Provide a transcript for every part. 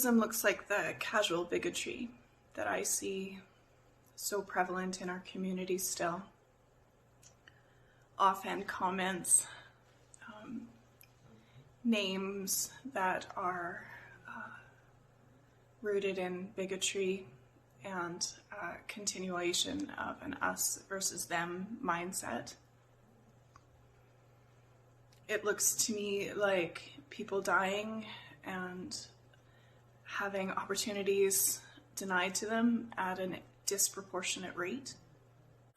racism looks like the casual bigotry that I see so prevalent in our community still. Offhand comments, names that are rooted in bigotry and continuation of an us versus them mindset. It looks to me like people dying and having opportunities denied to them at a disproportionate rate.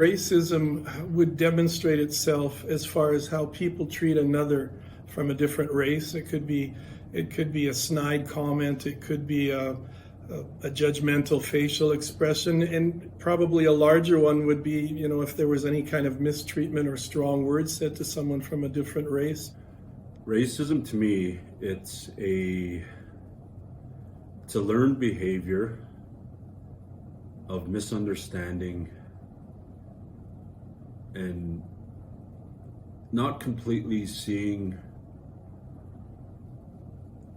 Racism would demonstrate itself as far as how people treat another from a different race. It could be a snide comment, it could be a judgmental facial expression, and probably a larger one would be, if there was any kind of mistreatment or strong words said to someone from a different race. Racism, to me, it's a learned behavior of misunderstanding and not completely seeing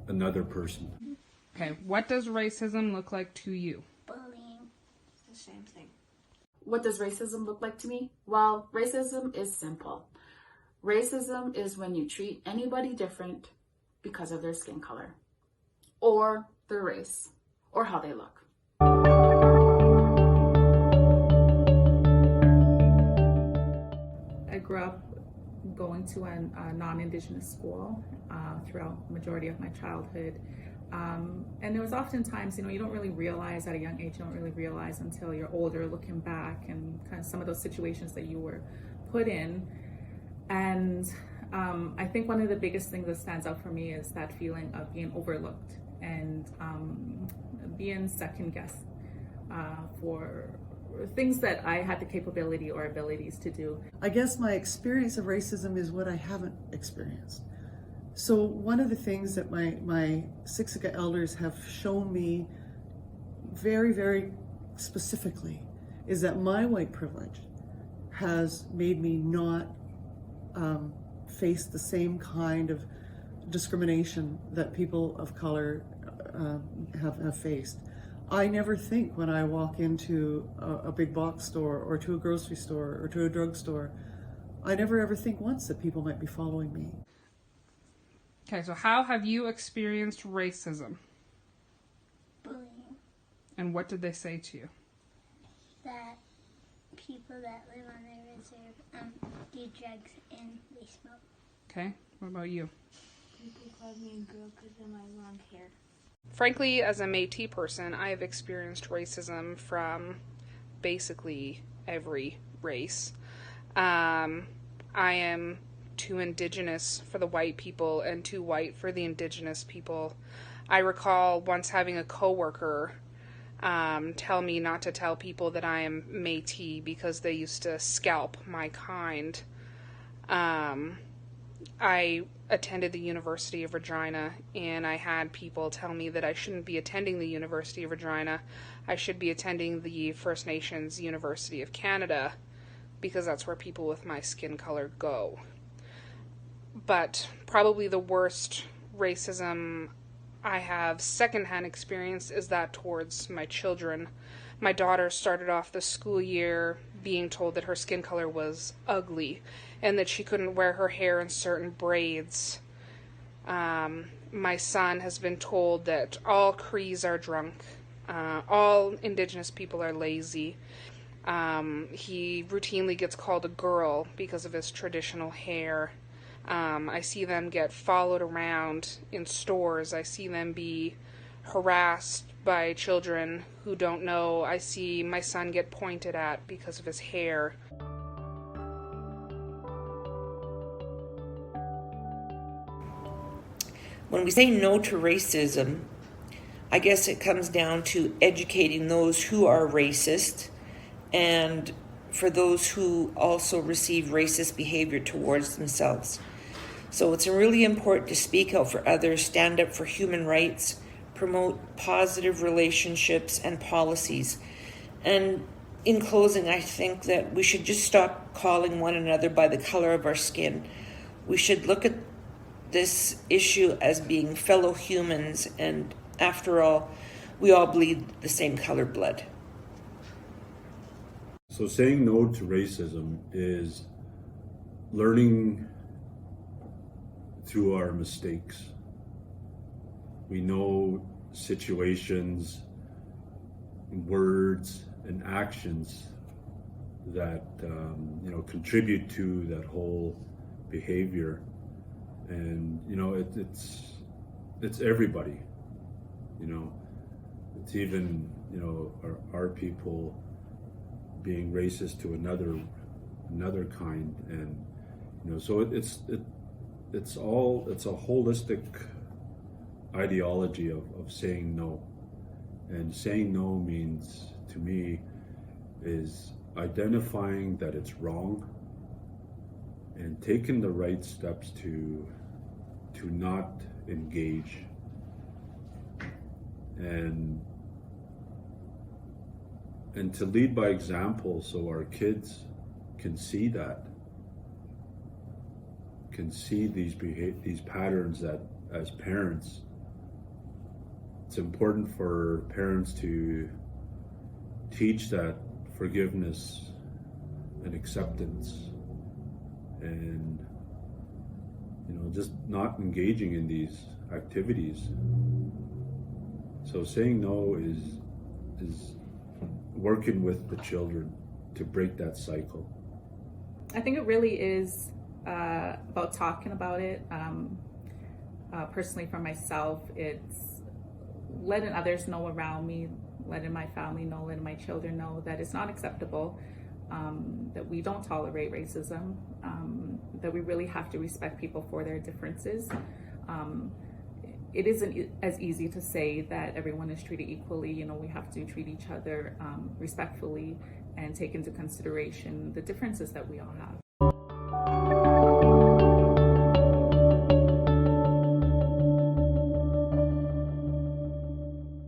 another person. Okay, what does racism look like to you? Bullying. It's the same thing. What does racism look like to me? Well, racism is simple. Racism is when you treat anybody different because of their skin color, or their race, or how they look. I grew up going to a non-Indigenous school throughout the majority of my childhood. And there was oftentimes, you don't really realize at a young age, you don't really realize until you're older looking back and kind of some of those situations that you were put in. And I think one of the biggest things that stands out for me is that feeling of being overlooked and being second guessed for things that I had the capability or abilities to do. I guess my experience of racism is what I haven't experienced. So one of the things that my Siksika elders have shown me very, very specifically is that my white privilege has made me not face the same kind of discrimination that people of color have faced. I never think when I walk into a big box store or to a grocery store or to a drugstore, I never ever think once that people might be following me. Okay, so how have you experienced racism? Bullying. And what did they say to you? That people that live on the reserve do drugs and they smoke. Okay, what about you? People called me a girl because of my long hair. Frankly, as a Métis person, I have experienced racism from basically every race. I am too Indigenous for the white people and too white for the Indigenous people. I recall once having a coworker tell me not to tell people that I am Métis because they used to scalp my kind. I attended the University of Regina, and I had people tell me that I shouldn't be attending the University of Regina. I should be attending the First Nations University of Canada, because that's where people with my skin color go. But probably the worst racism I have secondhand experience is that towards my children. My daughter started off the school year being told that her skin color was ugly and that she couldn't wear her hair in certain braids. My son has been told that all Crees are drunk, all Indigenous people are lazy. He routinely gets called a girl because of his traditional hair. I see them get followed around in stores. I see them be harassed by children who don't know. I see my son get pointed at because of his hair. When we say no to racism, I guess it comes down to educating those who are racist and for those who also receive racist behavior towards themselves. So it's really important to speak out for others, stand up for human rights, promote positive relationships and policies. And in closing, I think that we should just stop calling one another by the color of our skin. We should look at this issue as being fellow humans and After all, we all bleed the same color blood. So saying no to racism is learning through our mistakes. We know situations, words, and actions that contribute to that whole behavior, and it's everybody. It's even our people being racist to another kind, and so it's a holistic ideology of saying no. And saying no means, to me, is identifying that it's wrong and taking the right steps to not engage, and to lead by example, so our kids can see that, can see these patterns, that as parents, it's important for parents to teach that forgiveness and acceptance, and just not engaging in these activities. So saying no is working with the children to break that cycle. I think it really is about talking about it. Personally, for myself, it's letting others know around me, letting my family know, letting my children know that it's not acceptable, that we don't tolerate racism, that we really have to respect people for their differences. It isn't as easy to say that everyone is treated equally. We have to treat each other respectfully and take into consideration the differences that we all have.